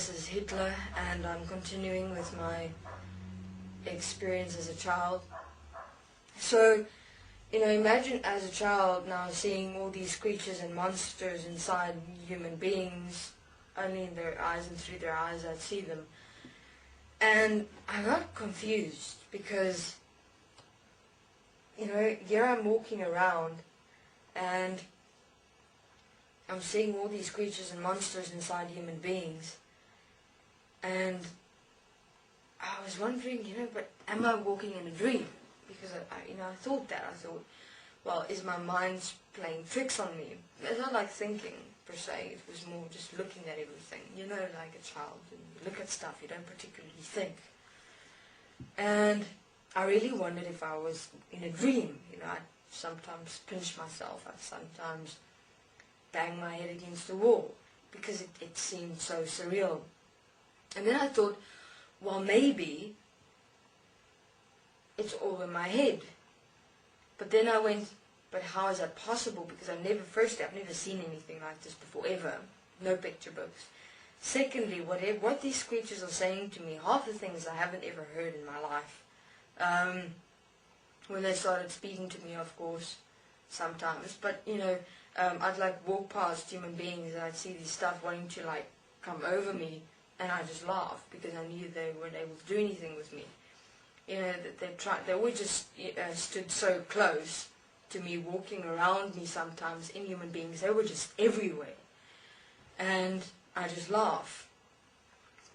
this is Hitler, and I'm continuing with my experience as a child. So, imagine as a child now seeing all these creatures and monsters inside human beings, only in their eyes and through their eyes I'd see them. And I got confused because, here I'm walking around and I'm seeing all these creatures and monsters inside human beings. And I was wondering, but am I walking in a dream? Because I thought that. I thought, well, is my mind playing tricks on me? It's not like thinking, per se. It was more just looking at everything. Like a child. And you look at stuff, you don't particularly think. And I really wondered if I was in a dream. I'd sometimes pinch myself. I'd sometimes bang my head against the wall because it seemed so surreal. And then I thought, well, maybe it's all in my head. But then I went, but how is that possible? Because I've never seen anything like this before, ever. No picture books. Secondly, what these creatures are saying to me, half the things I haven't ever heard in my life. When they started speaking to me, of course, sometimes. But, I'd walk past human beings and I'd see this stuff wanting to come over me, and I just laugh because I knew they weren't able to do anything with me. They always just stood so close to me, walking around me sometimes in human beings. They were just everywhere. And I just laugh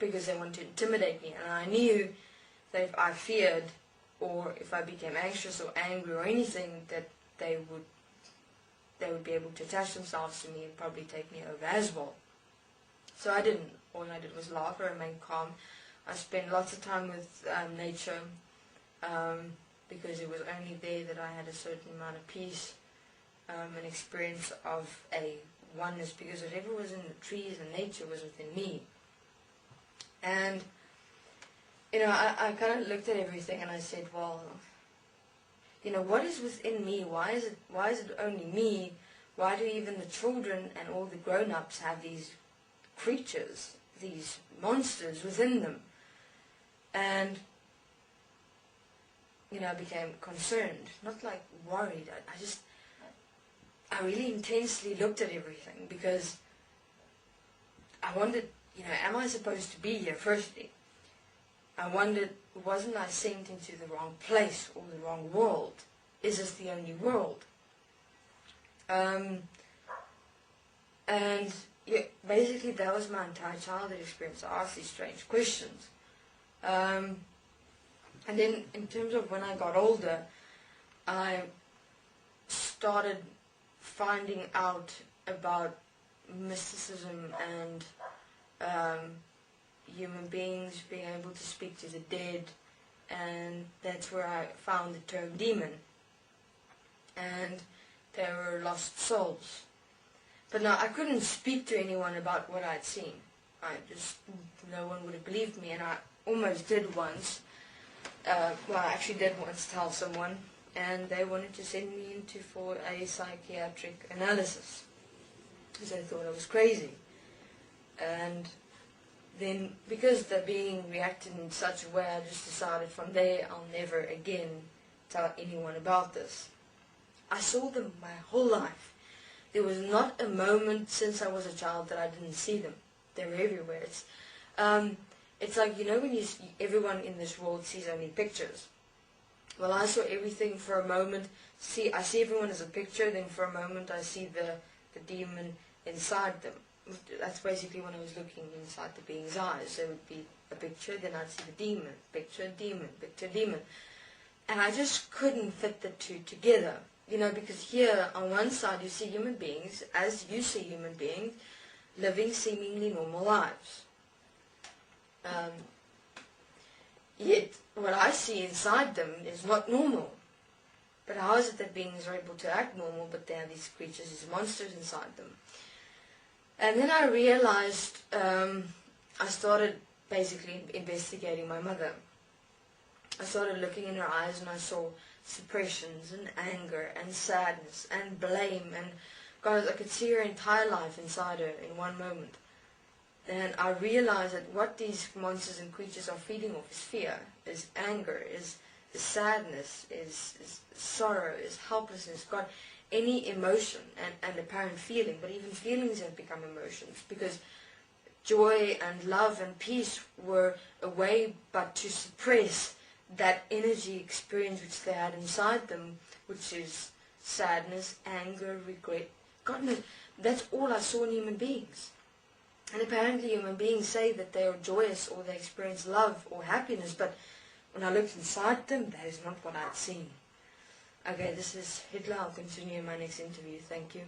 because they want to intimidate me. And I knew that if I feared or if I became anxious or angry or anything, that they would be able to attach themselves to me and probably take me over as well. So I didn't. All I did was laugh and remain calm. I spent lots of time with nature because it was only there that I had a certain amount of peace, an experience of a oneness, because whatever was in the trees and nature was within me. And, I kind of looked at everything and I said, well, what is within me? Why is it only me? Why do even the children and all the grown-ups have these creatures, these monsters within them? And, I became concerned, not worried. I really intensely looked at everything because I wondered, am I supposed to be here firstly? I wondered, wasn't I sent into the wrong place or the wrong world? Is this the only world? And yeah, basically that was my entire childhood experience. I asked these strange questions. And then in terms of when I got older, I started finding out about mysticism and human beings being able to speak to the dead, and that's where I found the term demon. And they were lost souls. But now I couldn't speak to anyone about what I'd seen. No one would have believed me, and I almost did once. Well, I actually did once tell someone, and they wanted to send me for a psychiatric analysis because they thought I was crazy. And then, because the being reacted in such a way, I just decided from there I'll never again tell anyone about this. I saw them my whole life. There was not a moment since I was a child that I didn't see them. They were everywhere. It's like, when everyone in this world sees only pictures. Well, I saw everything for a moment. I see everyone as a picture, then for a moment I see the demon inside them. That's basically when I was looking inside the being's eyes. There would be a picture, then I'd see the demon. Picture, demon, picture, demon. And I just couldn't fit the two together. Because here on one side you see human beings, as you see human beings, living seemingly normal lives. Yet what I see inside them is not normal. But how is it that beings are able to act normal, but they have these creatures, these monsters inside them? And then I realized, I started basically investigating my mother. I started looking in her eyes and I saw suppressions and anger and sadness and blame, and God, I could see her entire life inside her in one moment. And I realized that what these monsters and creatures are feeding off is fear, is anger, is sadness, is sorrow, is helplessness. God, any emotion and apparent feeling, but even feelings have become emotions, because joy and love and peace were a way but to suppress that energy experience which they had inside them, which is sadness, anger, regret. God knows, that's all I saw in human beings. And apparently human beings say that they are joyous or they experience love or happiness, but when I looked inside them, that is not what I'd seen. Okay, this is Hitler. I'll continue in my next interview. Thank you.